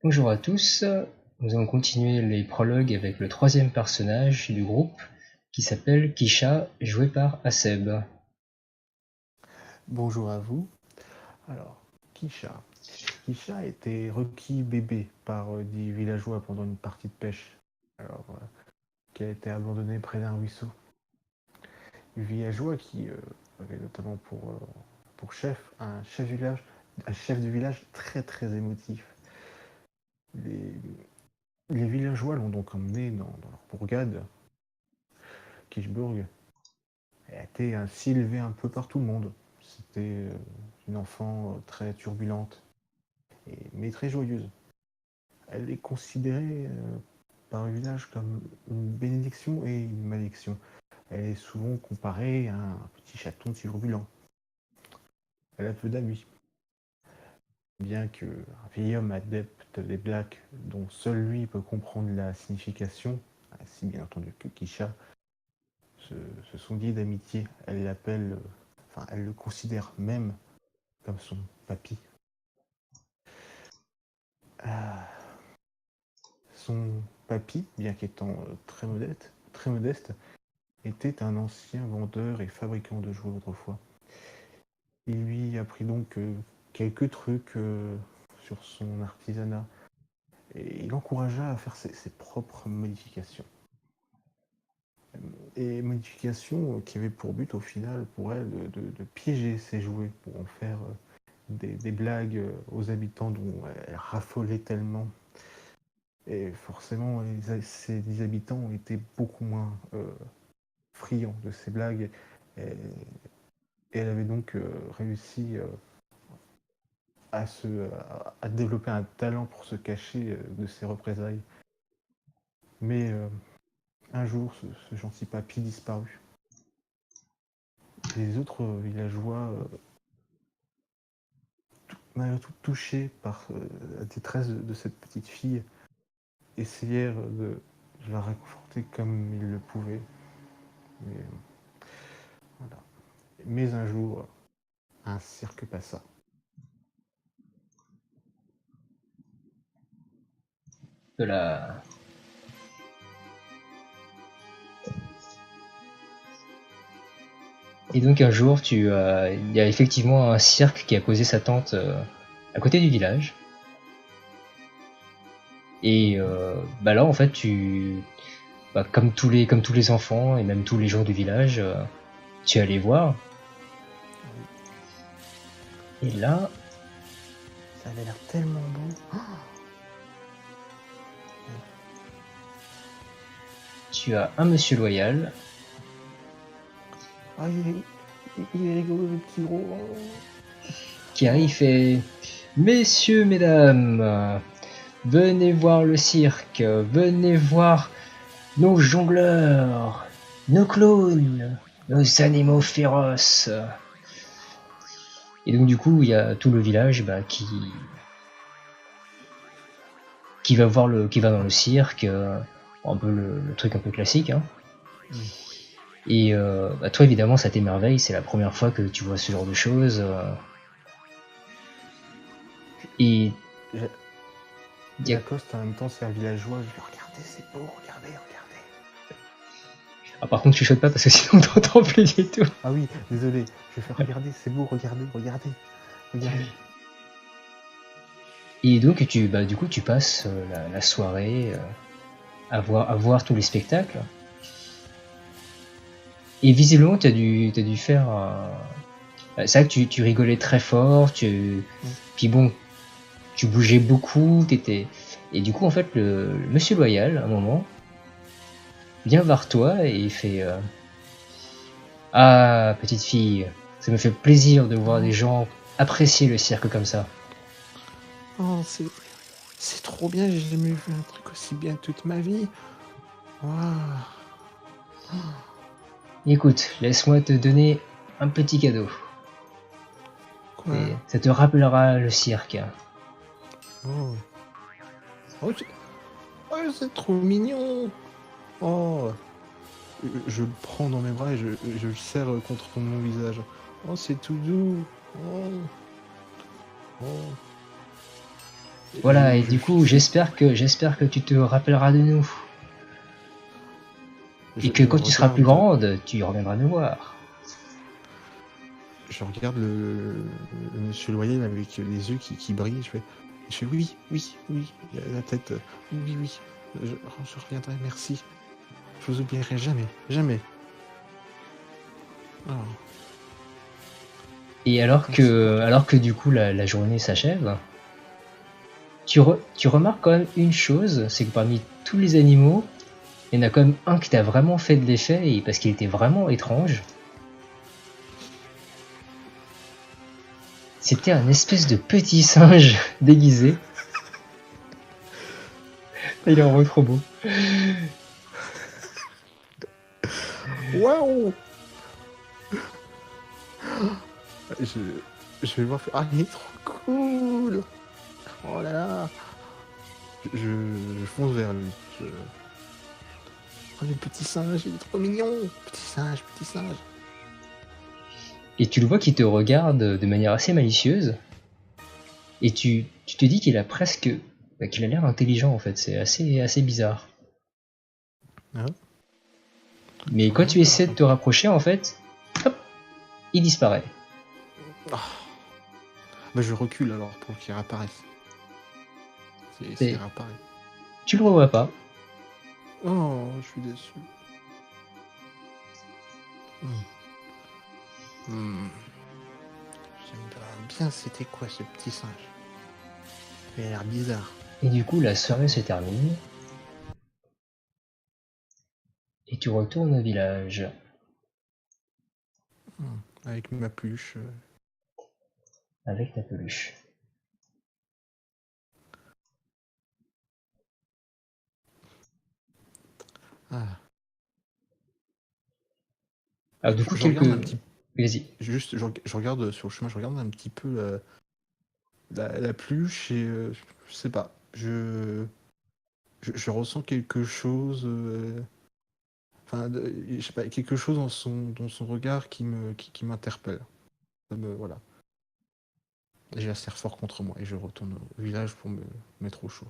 Bonjour à tous, nous allons continuer les prologues avec le troisième personnage du groupe qui s'appelle Kisha, joué par Haseb. Bonjour à vous. Alors, Kisha. Kisha a été requis bébé par des villageois pendant une partie de pêche, qui a été abandonné près d'un ruisseau. Les villageois qui avait notamment pour chef un chef de village très très émotif. Les, les villageois l'ont donc emmené dans leur bourgade, Kirchburg, et a été ainsi élevée un peu par tout le monde. C'était une enfant très turbulente, mais très joyeuse. Elle est considérée par le village comme une bénédiction et une malédiction. Elle est souvent comparée à un petit chaton turbulent. Elle a peu d'amis. Bien qu'un vieil homme adepte des blagues dont seul lui peut comprendre la signification, ainsi bien entendu que Kisha, se sont liés d'amitié. Elle l'appelle, elle le considère même comme son papy. Ah, son papy, bien qu'étant très modeste, était un ancien vendeur et fabricant de jouets autrefois. Il lui apprit donc quelques trucs sur son artisanat et il l'encouragea à faire ses propres modifications. Et modifications qui avaient pour but au final pour elle de piéger ses jouets pour en faire des blagues aux habitants dont elle raffolait tellement. Et forcément, les habitants ont été beaucoup moins friands de ces blagues. Et, et elle avait donc réussi à développer un talent pour se cacher de ses représailles. Mais un jour, ce gentil papy disparut. Les autres villageois, malgré tout touchés par la détresse de cette petite fille, essayèrent de la réconforter comme ils le pouvaient. Mais, voilà. Mais un jour, un cirque passa. De la... Et donc un jour, il y a effectivement un cirque qui a posé sa tente à côté du village. Et là, en fait, comme tous les enfants et même tous les gens du village, tu es allé voir. Et là, Ça avait l'air tellement beau. tu as un monsieur loyal Ah, il est rigolo, le petit gros. qui arrive et Messieurs, mesdames, venez voir le cirque, venez voir nos jongleurs, nos clowns, nos animaux féroces. Et donc du coup, il y a tout le village qui va dans le cirque, un peu le truc un peu classique. Hein. Et toi, évidemment, ça t'émerveille. C'est la première fois que tu vois ce genre de choses. Et J'accoste en même temps, c'est un villageois. Je dis regardez, c'est beau, regardez. Ah, par contre, tu chuchotes pas parce que sinon on t'entend plus du tout. Ah oui, désolé. Je vais faire regarder, c'est beau, regardez. Et donc, du coup, tu passes la soirée à voir tous les spectacles. Et visiblement, t'as dû faire. C'est vrai que tu rigolais très fort. Puis bon, tu bougeais beaucoup. Et du coup, en fait, le monsieur loyal, à un moment, vient vers toi et il fait Ah, petite fille, ça me fait plaisir de voir des gens apprécier le cirque comme ça. Oh, c'est trop bien, j'ai jamais vu un truc aussi bien toute ma vie. Waouh. Écoute, laisse-moi te donner un petit cadeau. Quoi? Et ça te rappellera le cirque. Oh. Oh, c'est trop mignon. Oh. Je le prends dans mes bras et je le serre contre mon visage. Oh, c'est tout doux. Oh. Voilà, et du coup, j'espère que tu te rappelleras de nous. Et que quand tu seras plus grande, tu reviendras nous voir. Je regarde le monsieur Loyer avec les yeux qui brillent. Je fais oui, oui, oui. La tête, oui, oui. Je reviendrai, merci. Je vous oublierai jamais, jamais. Oh. Et alors que du coup la journée s'achève, tu remarques quand même une chose, c'est que parmi tous les animaux, il y en a quand même un qui t'a vraiment fait de l'effet, et parce qu'il était vraiment étrange. C'était un espèce de petit singe déguisé. Il est vraiment trop beau. Waouh! Je vais voir. Ah, il est trop cool! Oh là là! Je fonce vers lui. Oh, le petit singe, il est trop mignon! Petit singe, petit singe. Et tu le vois qui te regarde de manière assez malicieuse. Et tu te dis qu'il a presque... qu'il a l'air intelligent en fait, c'est assez bizarre. Ah. Mais quand tu essaies de te rapprocher en fait, hop, il disparaît. Oh. Bah je recule alors pour qu'il réapparaisse. C'est réapparaît. Tu le revois pas. Oh, je suis déçu. J'aimerais bien c'était quoi ce petit singe. Il a l'air bizarre. Et du coup la soirée se termine. Et tu retournes au village. Avec ma peluche. Avec ta peluche. Ah. Alors du coup, Vas-y. Juste, je regarde sur le chemin, je regarde un petit peu la peluche et je sais pas. Je ressens quelque chose. Enfin, je sais pas, quelque chose dans son regard qui m'interpelle. Voilà. Et je la serre fort contre moi et je retourne au village pour me mettre au chaud.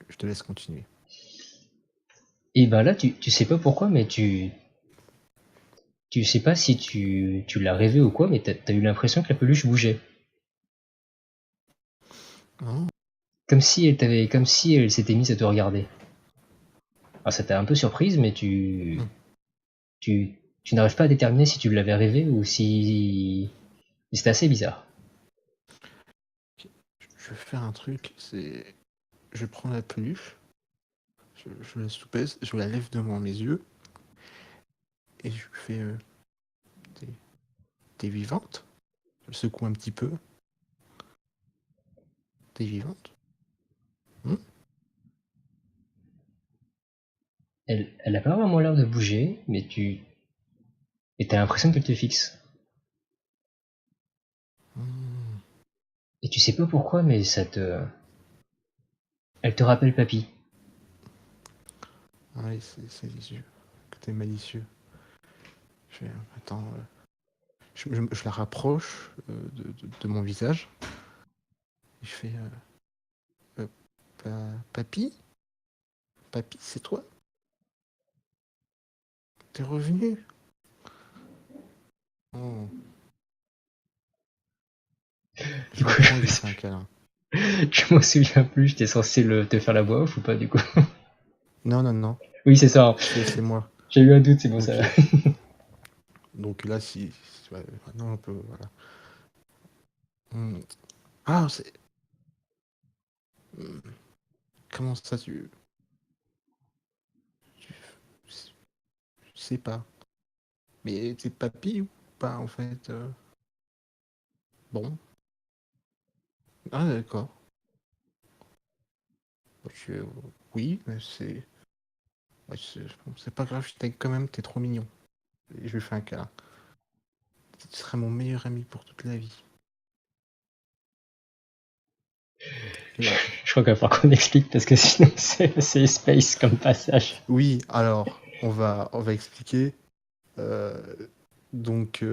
Je te laisse continuer. Et ben là, tu sais pas pourquoi, mais tu sais pas si tu l'as rêvé ou quoi, mais t'as eu l'impression que la peluche bougeait. Oh. Comme si elle s'était mise à te regarder. Alors ça t'a un peu surprise, mais tu n'arrives pas à déterminer si tu l'avais rêvé ou si c'était assez bizarre. Je vais faire un truc, c'est... Je prends la peluche, je la soupèse, je la lève devant mes yeux, et je fais... T'es vivante? Je secoue un petit peu. T'es vivante? Elle a pas vraiment l'air de bouger, mais et t'as l'impression qu'elle te fixe. Et tu sais pas pourquoi, mais elle te rappelle papy. Ah oui, c'est malicieux. T'es malicieux. Attends... Je la rapproche de mon visage. Et je fais... Papy? Papy, c'est toi? T'es revenu? Oh. Du coup, je fais un câlin. Je m'en souviens plus, j'étais censé te faire la voix off ou pas du coup? Non. Oui, c'est ça. C'est moi. J'ai eu un doute, c'est bon ça. Donc là, si maintenant on peut... Voilà. Ah, c'est... Comment ça, tu sais pas. Mais t'es papy ou pas, en fait Bon. Ah, d'accord. Oui, mais c'est... Ouais, c'est pas grave, je t'aime quand même, t'es trop mignon. Et je lui fais un câlin. Tu serais mon meilleur ami pour toute la vie. Voilà. Je crois qu'il va falloir qu'on explique parce que sinon c'est space comme passage. Oui, alors, on va expliquer. Donc,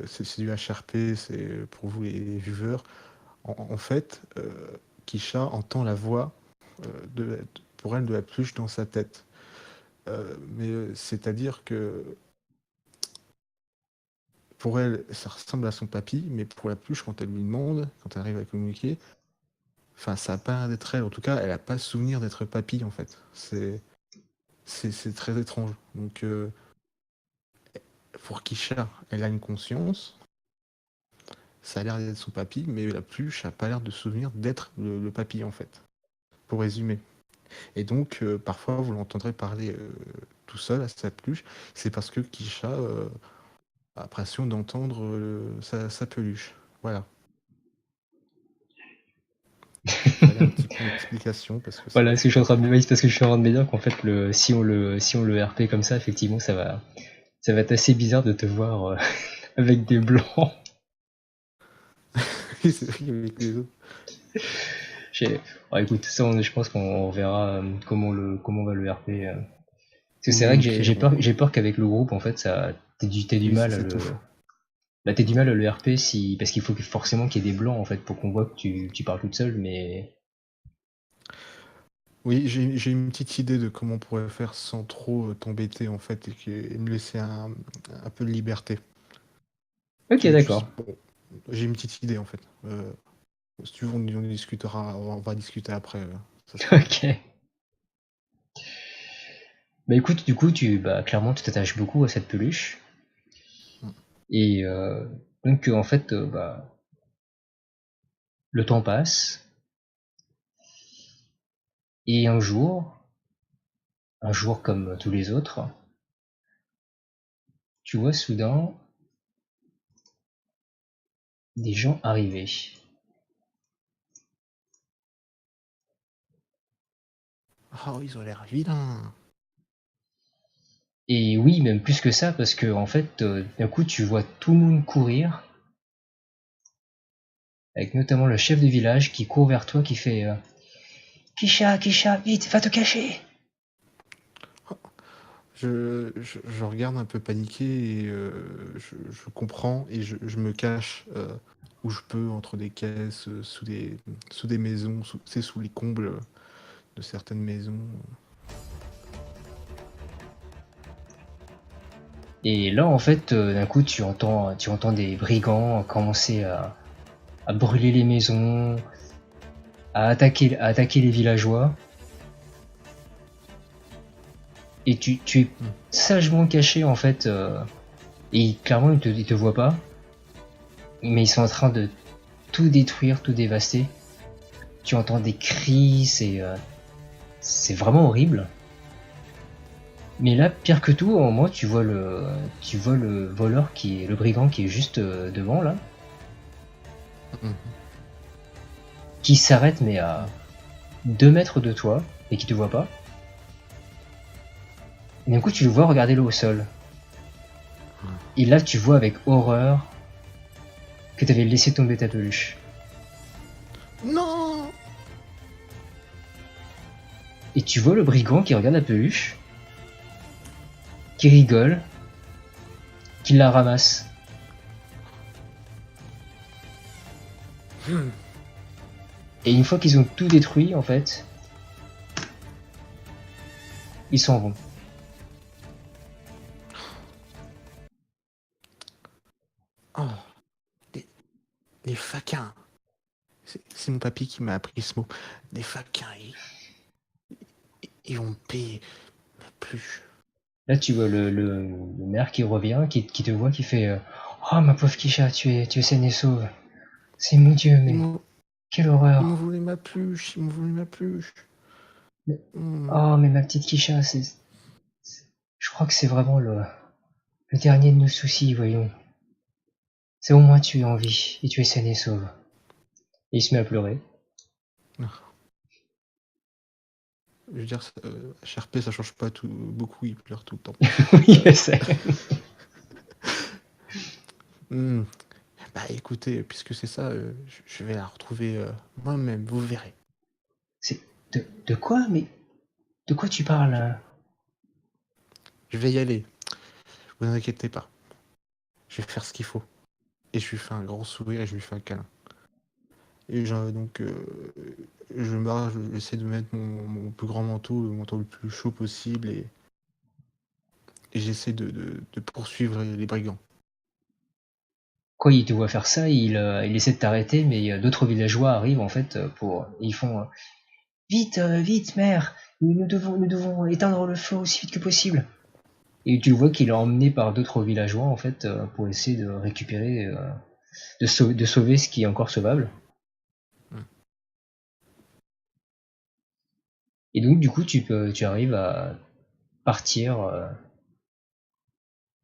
c'est du HRP, c'est pour vous les viewers. En fait, Kisha entend la voix pour elle de la pluche dans sa tête. Mais c'est-à-dire que pour elle, ça ressemble à son papy, mais pour la pluche, quand elle lui demande, quand elle arrive à communiquer, enfin, ça n'a pas l'air d'être elle. En tout cas, elle n'a pas le souvenir d'être papy, en fait. C'est très étrange. Donc, pour Kisha, elle a une conscience, ça a l'air d'être son papy, mais la pluche n'a pas l'air de souvenir d'être le papy, en fait. Pour résumer. Et donc, parfois, vous l'entendrez parler tout seul à sa peluche. C'est parce que Kisha a l'impression d'entendre sa peluche. Voilà. Fallait un petit peu d'explication parce que Voilà, c'est. ce que je suis en train de me c'est parce que je suis en train de me dire qu'en fait, si on le RP comme ça, effectivement, ça va être assez bizarre de te voir avec des blancs. C'est vrai avec les autres. Bon, écoute, ça, je pense qu'on verra comment on va le RP. Parce que c'est Oui, vrai au que pire, j'ai peur qu'avec le groupe, en fait, t'aies du oui, mal à c'est le, tout. bah, t'aies du mal à le RP parce qu'il faut forcément qu'il y ait des blancs, en fait, pour qu'on voit que tu parles toute seule, mais. Oui, j'ai une petite idée de comment on pourrait faire sans trop t'embêter en fait et me laisser un peu de liberté. Ok, Bon, j'ai une petite idée en fait. Si tu veux, on discutera, on va discuter après. Ça sera. ok. Bah écoute, du coup, clairement, tu t'attaches beaucoup à cette peluche. Mm. Et donc, en fait, le temps passe. Et un jour comme tous les autres, tu vois soudain des gens arriver. Oh, ils ont l'air vilains. Et oui, même plus que ça, parce que en fait, d'un coup, tu vois tout le monde courir, avec notamment le chef de village qui court vers toi, qui fait Kisha, Kisha, vite, va te cacher. Je regarde un peu paniqué et je comprends et je me cache où je peux entre des caisses, sous des maisons, c'est sous les combles de certaines maisons. Et là, en fait, d'un coup, tu entends des brigands commencer à brûler les maisons, à attaquer les villageois. Et tu es Hmm. sagement caché, en fait. Et clairement, ils te voient pas. Mais ils sont en train de tout détruire, tout dévaster. Tu entends des cris, c'est vraiment horrible. Mais là, pire que tout, au moment, tu vois le voleur le brigand qui est juste devant là, Mhm. qui s'arrête mais à 2 mètres de toi et qui te voit pas. Et d'un coup, tu le vois regarder le au sol. Et là, tu vois avec horreur que t'avais laissé tomber ta peluche. Non! Et tu vois le brigand qui regarde la peluche, qui rigole, qui la ramasse. Hmm. Et une fois qu'ils ont tout détruit, en fait, ils s'en vont. Oh, les, les faquins. C'est mon papy qui m'a appris ce mot. Les faquins, ils vont me payer plus. Là, tu vois le maire qui revient, qui te voit, qui fait oh, ma pauvre Kisha, tu es saine et sauve. C'est mon Dieu, Ils mais m'ont quelle ils m'ont horreur. volé ma pluche, ils m'ont volé ma pluche. Mais- Hmm. oh, mais ma petite Kisha, je crois que c'est vraiment le dernier de nos soucis, voyons. C'est au moins tu es en vie et tu es saine et sauve. Et il se met à pleurer. Je veux dire, HRP, ça change pas tout, beaucoup, il pleure tout le temps. Oui, je sais. Hmm. Bah écoutez, puisque c'est ça, je vais la retrouver moi-même, vous verrez. C'est de quoi, mais de quoi tu parles Je, hein je vais y aller, vous inquiétez pas. je vais faire ce qu'il faut. Et je lui fais un grand sourire et je lui fais un câlin. Et donc, je me barre, j'essaie de mettre mon plus grand manteau, le manteau le plus chaud possible, et j'essaie de poursuivre les brigands. Quand il te voit faire ça, il essaie de t'arrêter, mais d'autres villageois arrivent en fait ils font vite, vite, mère, nous devons éteindre le feu aussi vite que possible. Et tu le vois qu'il est emmené par d'autres villageois en fait pour essayer de récupérer, de sauver ce qui est encore sauvable. Et donc du coup tu arrives à partir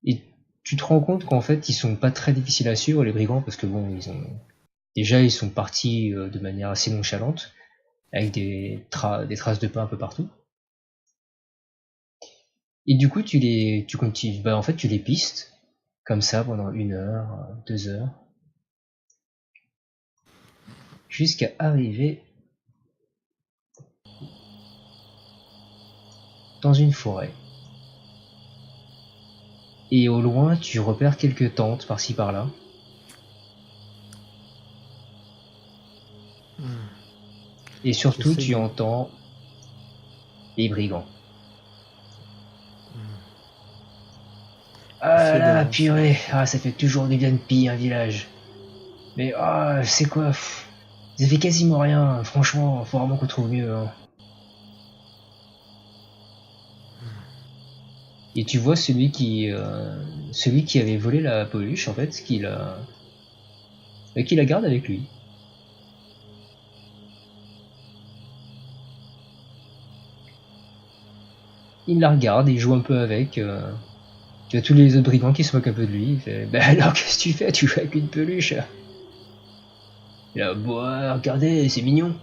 et tu te rends compte qu'en fait ils sont pas très difficiles à suivre les brigands parce que bon ils sont partis de manière assez nonchalante avec des traces de pas un peu partout. Et du coup tu continues, en fait tu les pistes comme ça pendant 1 heure, 2 heures, jusqu'à arriver dans une forêt. Et au loin, tu repères quelques tentes par-ci par-là. Et surtout, tu entends les brigands. Ah là, purée, ça fait toujours du bien de piller un village. Mais c'est quoi, ça fait quasiment rien, franchement, faut vraiment qu'on trouve mieux. Hein. Et tu vois celui qui avait volé la peluche, en fait, qui la garde avec lui. Il la regarde, il joue un peu avec. Tu as tous les autres brigands qui se moquent un peu de lui. Il fait bah alors qu'est-ce que tu fais? Tu joues avec une peluche? Il a regardez, c'est mignon.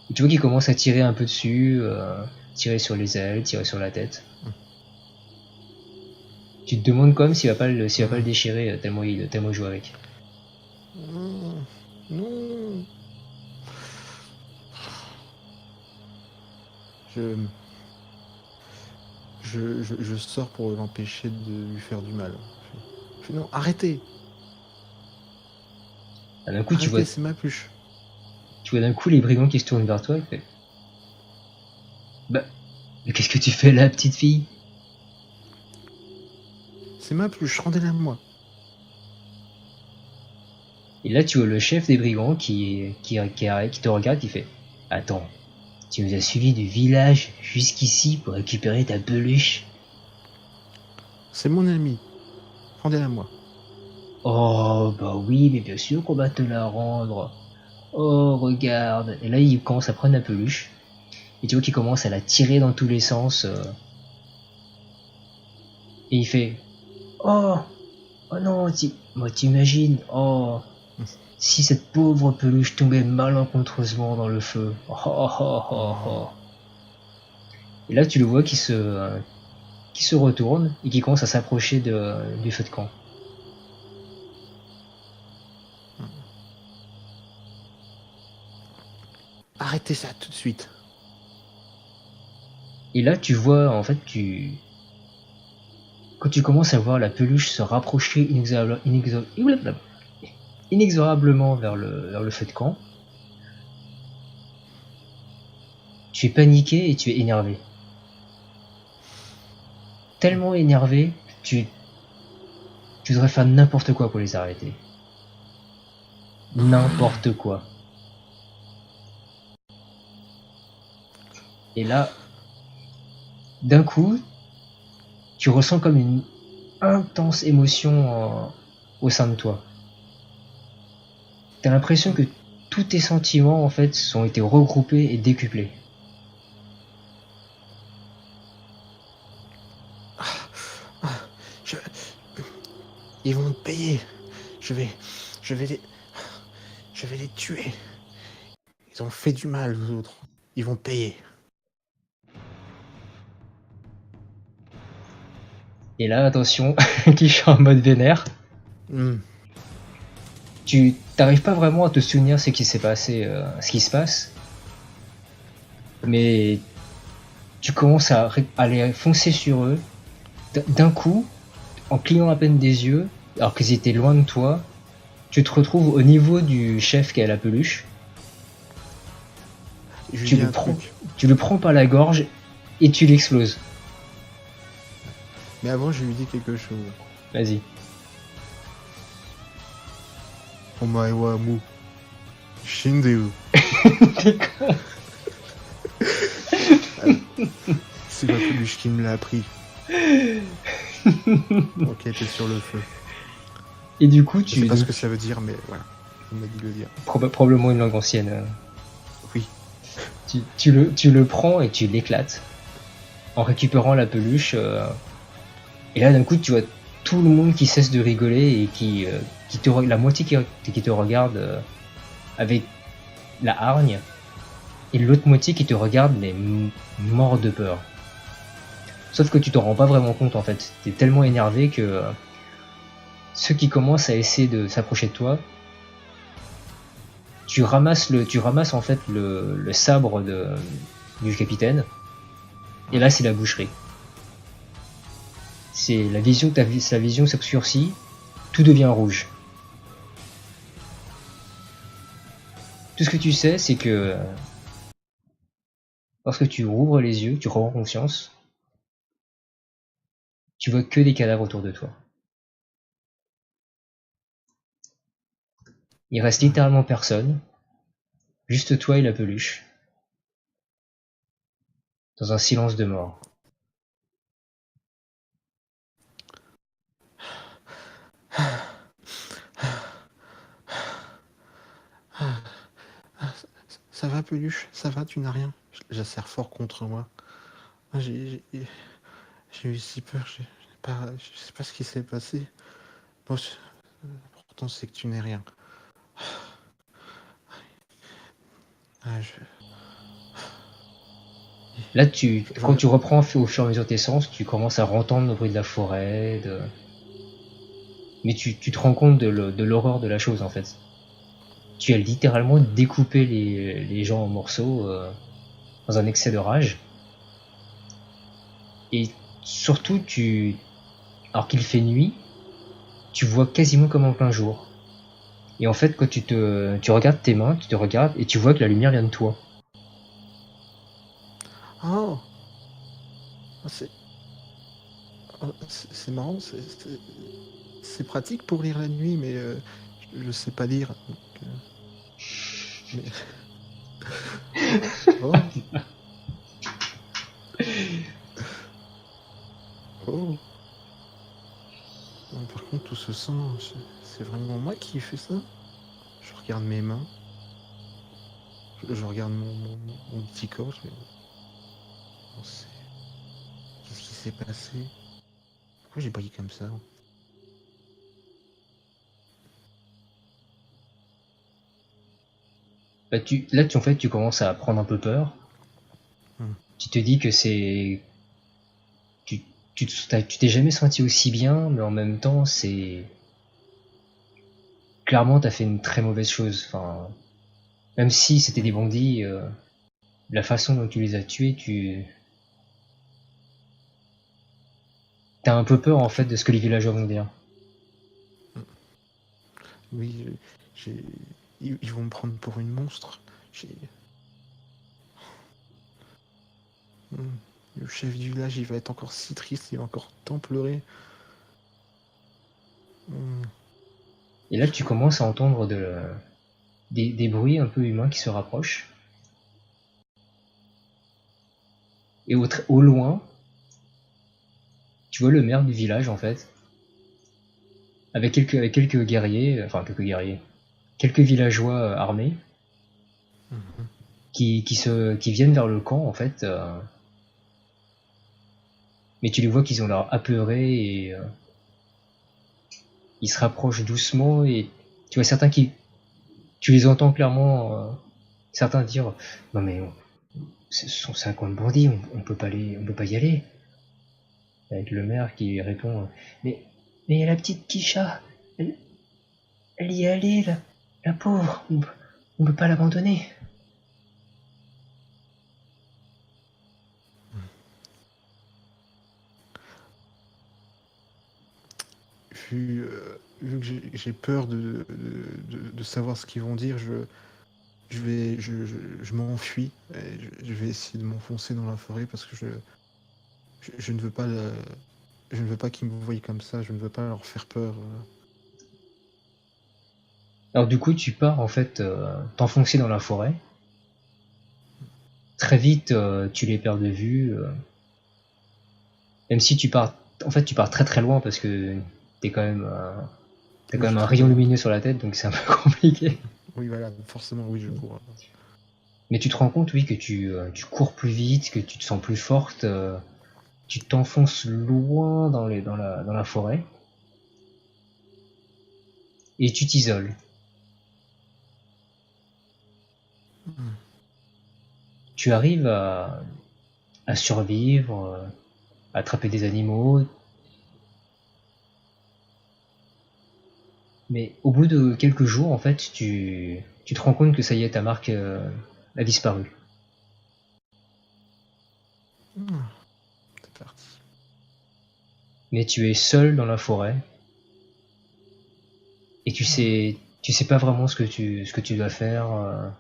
Et tu vois qu'il commence à tirer un peu dessus, tirer sur les ailes, tirer sur la tête. Tu te demandes quand même s'il va pas le déchirer tellement il joue avec. Non. Je sors pour l'empêcher de lui faire du mal. Je fais non, arrêtez. D'un coup, arrêtez, c'est ma pluche. Tu vois d'un coup les brigands qui se tournent vers toi et fait bah, mais qu'est-ce que tu fais là, petite fille? C'est ma pluche, rendez-la à moi. Et là, tu vois le chef des brigands qui te regarde, qui fait attends, tu nous as suivis du village jusqu'ici pour récupérer ta peluche? C'est mon ami. Rendez-la à moi. Oh, bah oui, mais bien sûr qu'on va te la rendre. Oh, regarde. Et là, il commence à prendre la peluche. Et tu vois qu'il commence à la tirer dans tous les sens. Et il fait oh, oh non, moi t'imagines, oh, si cette pauvre peluche tombait malencontreusement dans le feu. Oh, oh, oh, oh, oh. Et là, tu le vois qui se retourne et qui commence à s'approcher du feu de camp. Arrêtez ça tout de suite. Et là, tu vois, en fait, quand tu commences à voir la peluche se rapprocher inexorablement vers le feu de camp, tu es paniqué et tu es énervé. Tellement énervé, tu devrais faire n'importe quoi pour les arrêter. N'importe quoi. Et là, d'un coup, tu ressens comme une intense émotion au sein de toi. T'as l'impression que tous tes sentiments, en fait, ont été regroupés et décuplés. Ils vont me payer. Je vais les tuer. Ils ont fait du mal aux autres. Ils vont payer. Et là, attention, qui est en mode vénère. Tu t'arrives pas vraiment à te souvenir ce qui s'est passé, ce qui se passe. Mais tu commences à aller foncer sur eux. D'un coup, en clignant à peine des yeux, alors qu'ils étaient loin de toi, tu te retrouves au niveau du chef qui a la peluche. Je lui Tu dis le un prends, truc. tu le prends par la gorge et tu l'exploses. Mais avant, je lui dis quelque chose. Vas-y. Omae wa mu shindeu. C'est ma peluche qui me l'a appris. Ok, t'es sur le feu. Et du coup, Je sais pas ce que ça veut dire, mais voilà. Il m'a dit de le dire. Probablement une langue ancienne. Oui. Tu le prends et tu l'éclates en récupérant la peluche. Et là, d'un coup, tu vois tout le monde qui cesse de rigoler et la moitié qui te regarde avec la hargne, et l'autre moitié qui te regarde mais mort de peur. Sauf que tu t'en rends pas vraiment compte en fait. T'es tellement énervé que ceux qui commencent à essayer de s'approcher de toi, tu ramasses en fait le sabre du capitaine. Et là, c'est la boucherie. C'est la vision, sa vision s'obscurcit, tout devient rouge. Tout ce que tu sais, c'est que lorsque tu rouvres les yeux, tu reprends conscience, tu vois que des cadavres autour de toi. Il reste littéralement personne, juste toi et la peluche, dans un silence de mort. Ça va, peluche? Ça va, tu n'as rien? J'asserre fort contre moi. J'ai eu si peur, je sais pas ce qui s'est passé. Bon, l'important c'est que tu n'aies rien. Là, quand tu reprends au fur et à mesure tes sens, tu commences à entendre le bruit de la forêt, mais tu te rends compte de l'horreur de la chose en fait. Tu as littéralement découpé les gens en morceaux dans un excès de rage. Et surtout, alors qu'il fait nuit, tu vois quasiment comme en plein jour. Et en fait, quand tu regardes tes mains, tu te regardes et tu vois que la lumière vient de toi. Oh, c'est marrant, c'est pratique pour lire la nuit, mais je sais pas lire. Donc, mais... oh. Oh. Non, par contre, tout se sent. C'est vraiment moi qui ai fait ça. Je regarde mes mains. Je regarde mon petit corps. Qu'est-ce qui s'est passé? Pourquoi j'ai brillé comme ça? Bah, en fait, tu commences à prendre un peu peur. Tu te dis que c'est... Tu t'es jamais senti aussi bien, mais en même temps, c'est... Clairement, t'as fait une très mauvaise chose. Enfin, même si c'était des bandits, la façon dont tu les as tués, t'as un peu peur en fait de ce que les villageois vont dire. Oui, ils vont me prendre pour une monstre. Le chef du village, il va être encore si triste, il va encore tant pleurer. Et là, tu commences à entendre des bruits un peu humains qui se rapprochent. Et au loin, tu vois le maire du village en fait, avec quelques guerriers, quelques villageois armés, qui viennent vers le camp en fait. Mais tu les vois qu'ils ont l'air apeurés et ils se rapprochent doucement et tu vois tu les entends clairement, certains dire non mais ce sont 50 bandits, on peut pas y aller. Avec le maire qui répond mais y a la petite Kisha, elle y est allée, la pauvre, on peut pas l'abandonner. vu que j'ai peur de savoir ce qu'ils vont dire, je m'enfuis. Et je vais essayer de m'enfoncer dans la forêt parce que je ne veux pas je ne veux pas qu'ils me voient comme ça. Je ne veux pas leur faire peur. Alors du coup, tu pars en fait t'enfoncer dans la forêt. Très vite, tu les perds de vue. Même si tu pars, en fait, tu pars très très loin parce que t'es quand même, t'as Oui, quand je même un suis rayon très loin. lumineux sur la tête, donc c'est un peu compliqué. Oui, voilà, forcément, oui, je cours. Mais tu te rends compte, oui, que tu cours plus vite, que tu te sens plus forte. Tu t'enfonces loin dans la forêt et tu t'isoles. Tu arrives à survivre, à attraper des animaux. Mais au bout de quelques jours, en fait, tu te rends compte que ça y est, ta marque a disparu. C'est parti. Mais tu es seul dans la forêt et tu sais pas vraiment ce que tu dois faire.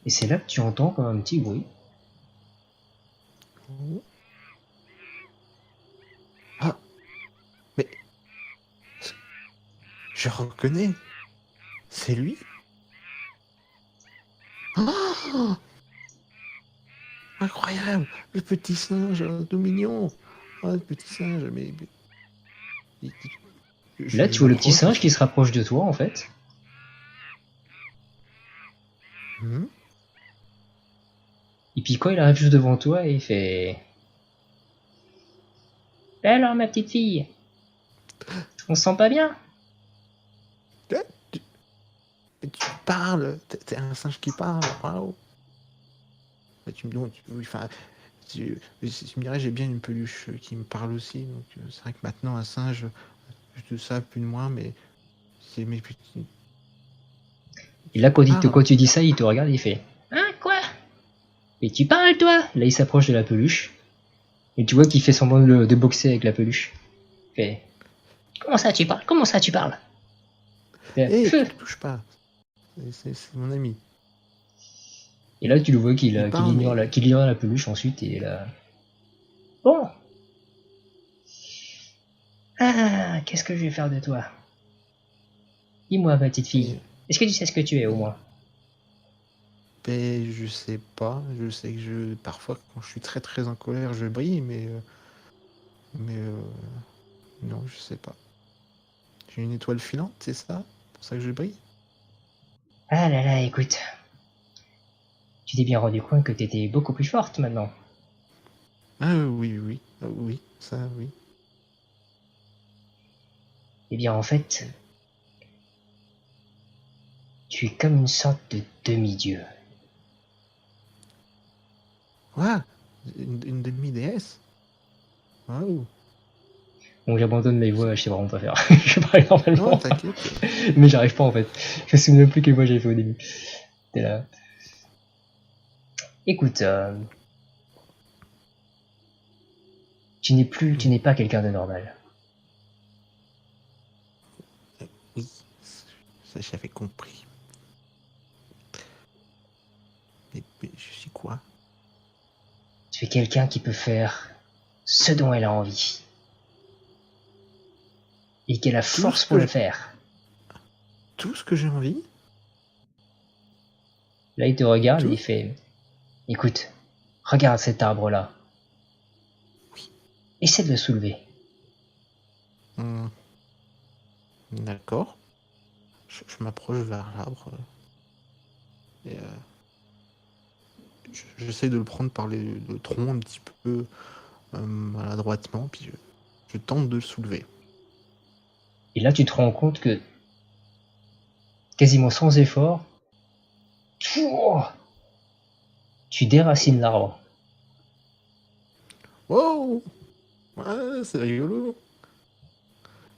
Et c'est là que tu entends comme un petit bruit. Ah, mais je reconnais. C'est lui. Ah, incroyable, le petit singe, tout mignon. Ah, le petit singe, mais il- Là, je tu vois le petit m'approche. singe qui se rapproche de toi, en fait. Hmm. Et puis quand il arrive juste devant toi, il fait: alors, ma petite fille, on se sent pas bien? Ah, tu parles, t'es un singe qui parle. Waouh. Bah, oui, enfin, tu me dirais, j'ai bien une peluche qui me parle aussi. Donc c'est vrai que maintenant un singe, plus de ça, plus de moins, mais c'est mes petits. Et là, Parle. quand tu dis ça, il te regarde, il fait: hein, quoi? Et tu parles, toi? Là, il s'approche de la peluche. Et tu vois qu'il fait semblant de boxer avec la peluche. Il fait: comment ça, tu parles? Comment ça, tu parles? Hé, Feu. tu me touches pas. C'est mon ami. Et là, tu le vois Il parle, mais qu'il ignore la peluche ensuite, et là. Bon. Ah, qu'est-ce que je vais faire de toi? Dis-moi, ma petite fille. mais, Est-ce que tu sais ce que tu es, au moins? mais je sais pas. Je sais que parfois, quand je suis très très en colère, je brille, mais non, je sais pas. J'ai une étoile filante, c'est ça? C'est pour ça que je brille? Ah là là, écoute. Tu t'es bien rendu compte que t'étais beaucoup plus forte maintenant. Ah oui, oui, oui, ça, oui. Eh bien, en fait, tu es comme une sorte de demi-dieu. Ouais, une demi-déesse. Waouh. Donc j'abandonne mes voix, je sais vraiment pas faire. Je parle Non, normalement. t'inquiète. Mais j'arrive pas en fait. Je me souviens même plus quelle voix j'avais fait au début. T'es là. Écoute, tu n'es pas quelqu'un de normal. Oui, ça j'avais compris. Mais je suis quoi? Tu es quelqu'un qui peut faire ce dont elle a envie. Et qui a la Tout force ce pour que le je- faire. tout ce que j'ai envie? Là, il te regarde et il Tout? fait: écoute, regarde cet arbre-là. Oui. Essaie de le soulever. Hmm, d'accord. Je m'approche vers l'arbre et j'essaie de le prendre par le tronc un petit peu maladroitement, puis je tente de le soulever. Et là, tu te rends compte que, quasiment sans effort, tu déracines l'arbre. Wow! Ouais, c'est rigolo.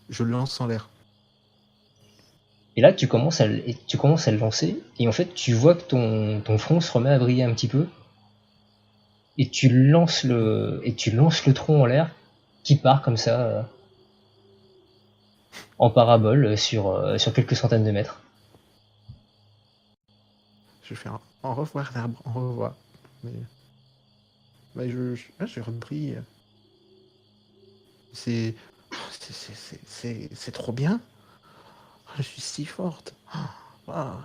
Je le lance en l'air. Et là, tu commences à le lancer, et en fait, tu vois que ton front se remet à briller un petit peu. et tu lances le tronc en l'air qui part comme ça en parabole sur quelques centaines de mètres. Je fais un au revoir l'arbre, au revoir. Mais je repris. C'est c'est trop bien. Je suis si forte. Ah,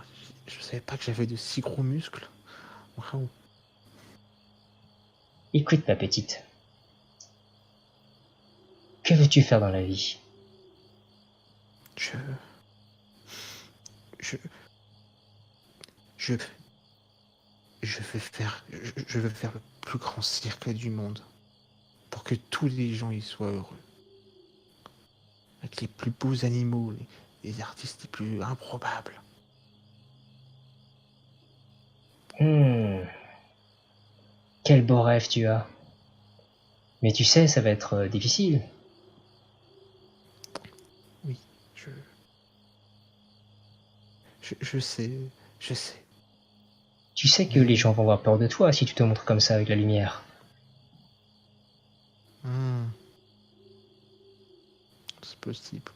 je savais pas que j'avais de si gros muscles. Waouh. Écoute, ma petite, que veux-tu faire dans la vie? Je je je je veux faire le plus grand cirque du monde pour que tous les gens y soient heureux. Avec les plus beaux animaux, les artistes les plus improbables. Quel beau rêve tu as. Mais tu sais, ça va être difficile. Oui, je sais, je sais. Tu sais que les gens vont avoir peur de toi si tu te montres comme ça avec la lumière. C'est possible.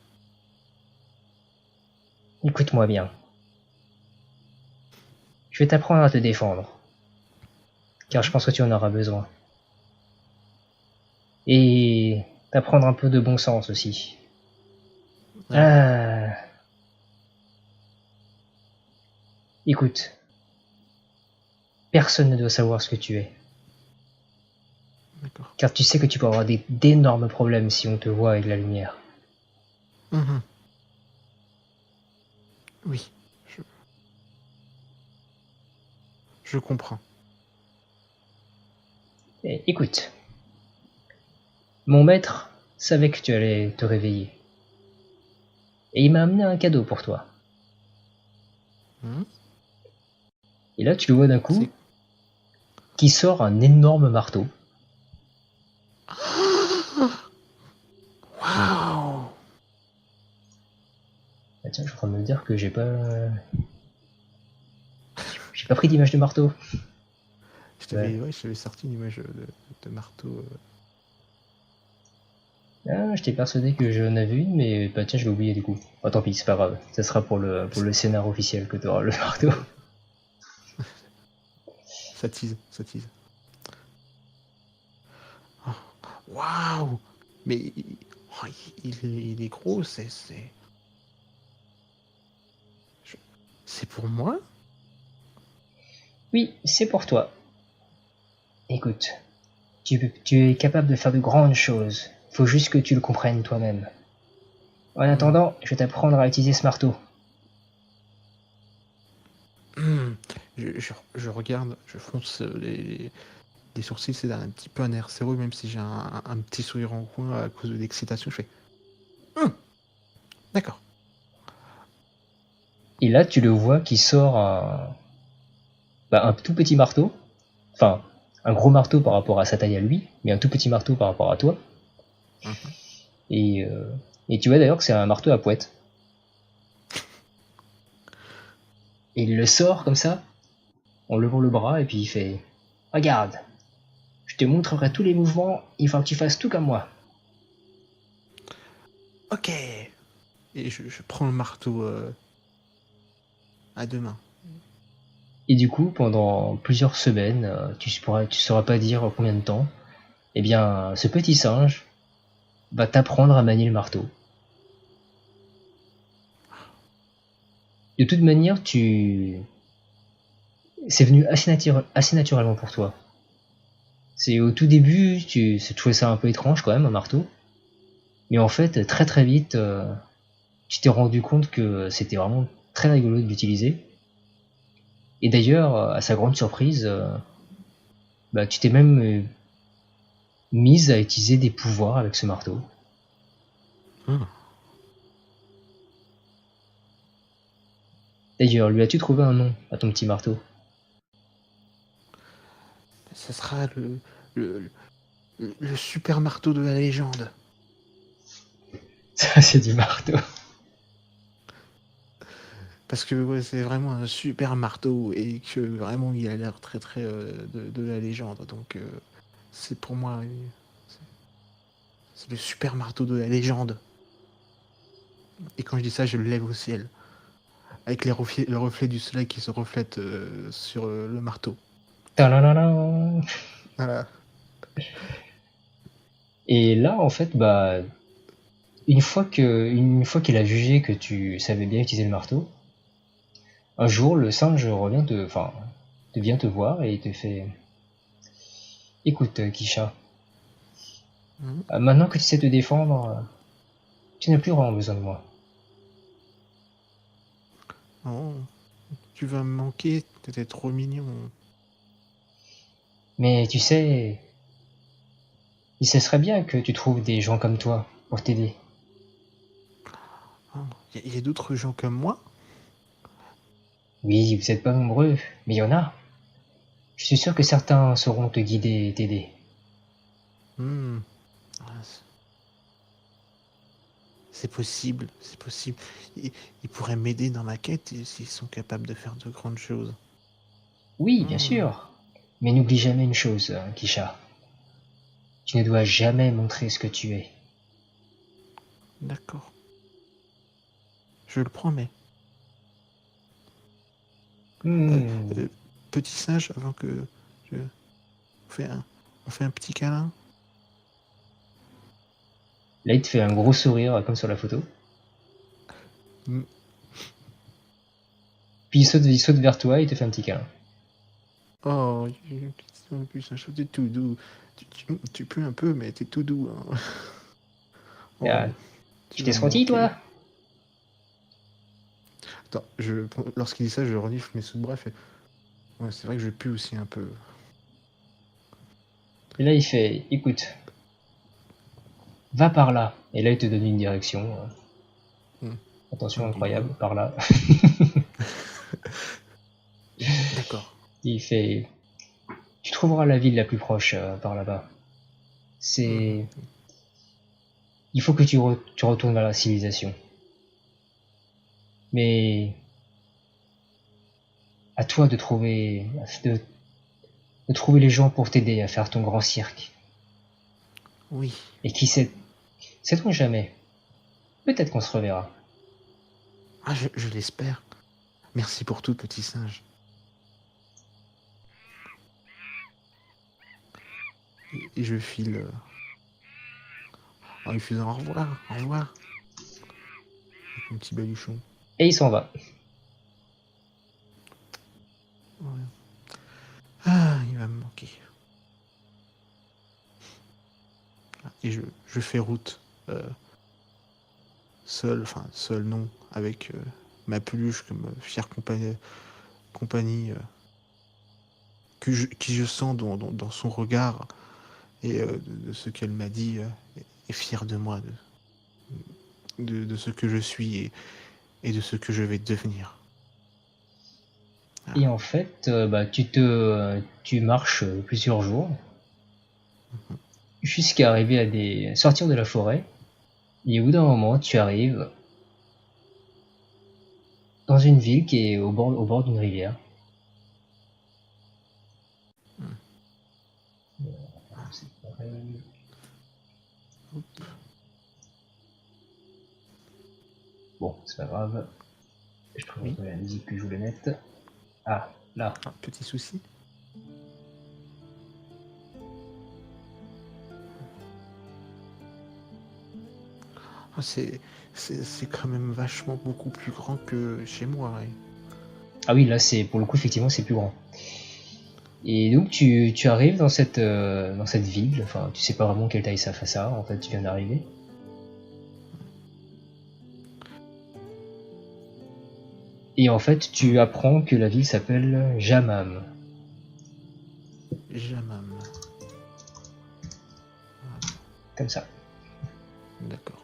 Écoute-moi bien. Je vais t'apprendre à te défendre, car je pense que tu en auras besoin. Et t'apprendre un peu de bon sens aussi. Ouais. Écoute, personne ne doit savoir ce que tu es. D'accord. Car tu sais que tu peux avoir d'énormes problèmes si on te voit avec la lumière. Oui, je comprends. Et écoute, mon maître savait que tu allais te réveiller. Et il m'a amené un cadeau pour toi. Et là, tu le vois d'un coup, qui sort un énorme marteau. Waouh! Ah tiens, je suis en train de me dire que j'ai pas pris d'image de marteau. Je t'avais sorti une image de marteau. Ah, j'étais persuadé que j'en avais une, mais bah tiens, je l'ai oublié du coup. Oh, tant pis, c'est pas grave. Ça sera pour le scénar officiel que tu auras le marteau. Ça tease, ça tease. Waouh! Mais il est gros, c'est pour moi? Oui, c'est pour toi. Écoute, tu es capable de faire de grandes choses. Faut juste que tu le comprennes toi-même. En attendant, je vais t'apprendre à utiliser ce marteau. Je regarde, je fronce les sourcils, c'est un petit peu un air sérieux, même si j'ai un petit sourire en coin à cause de l'excitation. Je fais d'accord. Et là, tu le vois qui sort un tout petit marteau. Enfin, un gros marteau par rapport à sa taille à lui, mais un tout petit marteau par rapport à toi. Et tu vois d'ailleurs que c'est un marteau à poète. Et il le sort comme ça, en levant le bras, et puis il fait « Regarde, je te montrerai tous les mouvements, il faut que tu fasses tout comme moi. » Ok. Et je prends le marteau à deux mains. Et du coup, pendant plusieurs semaines, tu sauras pas dire combien de temps, eh bien, ce petit singe va t'apprendre à manier le marteau. De toute manière, c'est venu assez naturellement pour toi. C'est au tout début, tu trouvais ça un peu étrange quand même, un marteau. Mais en fait, très très vite, tu t'es rendu compte que c'était vraiment très rigolo de l'utiliser. Et d'ailleurs, à sa grande surprise, tu t'es même mise à utiliser des pouvoirs avec ce marteau. D'ailleurs, lui as-tu trouvé un nom à ton petit marteau? Ce sera le super marteau de la légende. Ça, c'est du marteau. Parce que ouais, c'est vraiment un super marteau et que vraiment il a l'air très très de la légende. Donc c'est pour moi, c'est c'est le super marteau de la légende. Et quand je dis ça, je le lève au ciel. Avec le reflet du soleil qui se reflète sur le marteau. Tadadadam. Voilà. Et là, en fait, bah, une fois qu'il a jugé que tu savais bien utiliser le marteau, un jour, le singe vient te voir et il te fait, écoute, Kisha, Mhm. maintenant que tu sais te défendre, tu n'as plus vraiment besoin de moi. Oh, tu vas me manquer, t'étais trop mignon. Mais tu sais, ce serait bien que tu trouves des gens comme toi pour t'aider. Oh, y a d'autres gens comme moi? Oui, vous n'êtes pas nombreux, mais il y en a. Je suis sûr que certains sauront te guider et t'aider. Hmm. Ah, c'est possible, c'est possible. Ils pourraient m'aider dans ma quête s'ils sont capables de faire de grandes choses. Oui, bien Hmm. sûr. Mais n'oublie jamais une chose, Kisha. Tu ne dois jamais montrer ce que tu es. D'accord, je le promets. Euh, Hmm. euh, Petit singe, avant que je... on fait un petit câlin. Là, il te fait un gros sourire, comme sur la photo. Hmm. Puis il saute vers toi et il te fait un petit câlin. Oh, en plus, un t'es tout doux. Tu pues un peu, mais t'es tout doux. Hein. Et, Oh, tu tu t'es vas me senti, manquer. toi? Attends, lorsqu'il dit ça, je renifle mes sous-bras. Ouais, c'est vrai que je pue aussi un peu. Et là, il fait, écoute, va par là. Et là, il te donne une direction. Hmm. Attention, Un du doigt. incroyable, par là. D'accord. Il fait, tu trouveras la ville la plus proche par là-bas. Mhm. C'est, il faut que tu retournes vers la civilisation. Mais à toi de trouver les gens pour t'aider à faire ton grand cirque. Oui. Et qui sait-on jamais? Peut-être qu'on se reverra. Ah, je l'espère. Merci pour tout, petit singe. Et je file en lui faisant au revoir, au revoir. Avec mon petit baluchon. Et il s'en va. Ouais. Ah, il va me manquer. Et je fais route. euh, Seul, enfin seul non, avec ma peluche comme fière compagnie qui je sens dans son regard et de ce qu'elle m'a dit est fière de moi, de ce que je suis et de ce que je vais devenir. Et Ah, en fait, bah, tu marches plusieurs jours jusqu'à arriver sortir de la forêt. Et au bout d'un moment, tu arrives dans une ville qui est au bord d'une rivière. hmm. C'est pareil. Bon, c'est pas grave. Je trouve Oui, la musique que je voulais mettre. Ah, là. un petit souci. Ah, c'est quand même vachement beaucoup plus grand que chez moi. Ouais. Ah oui, là, pour le coup, effectivement, c'est plus grand. Et donc, tu arrives dans cette ville. Enfin, tu sais pas vraiment quelle taille ça fait ça. En fait, tu viens d'arriver. Et en fait, tu Hmm. apprends que la ville s'appelle Jamam. Jamam. Comme ça. D'accord.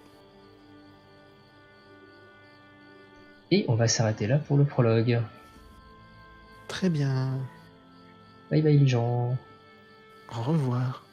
Et on va s'arrêter là pour le prologue. Très bien. Bye bye les gens. Au revoir.